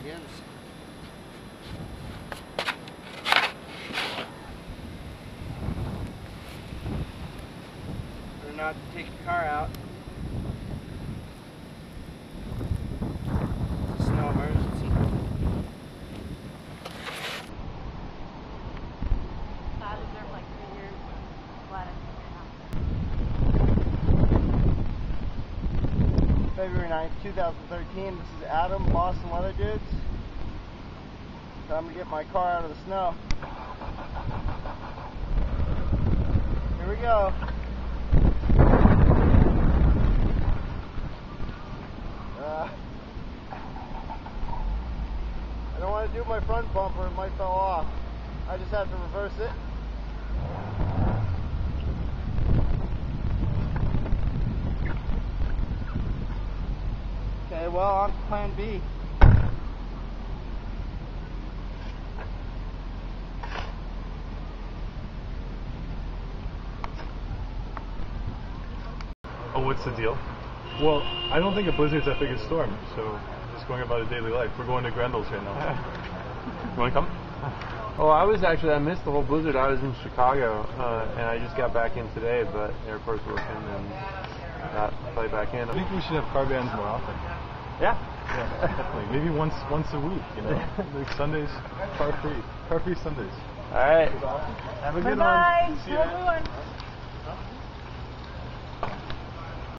begins. Better not take your car out. It's a snow emergency. I lived there for like 3 years. Glad I moved here now. February 9th, 2013. This is Adam, Boston Weather Dudes. Time to get my car out of the snow. Here we go. I don't want to do my front bumper, it might fall off. I just have to reverse it. Okay, well, on to plan B. Oh, what's the deal? Well, I don't think a blizzard's that big a storm, so just going about a daily life. We're going to Grendel's right now. You want to come? Oh, I missed the whole blizzard. I was in Chicago, and I just got back in today, but the airport's working, and got probably back in. I think we should have car bans more often. Yeah. Yeah, definitely. Maybe once a week, you know? Like Sundays, car free. Car free Sundays. All right. Have a good one. Bye. See you. Have a good one.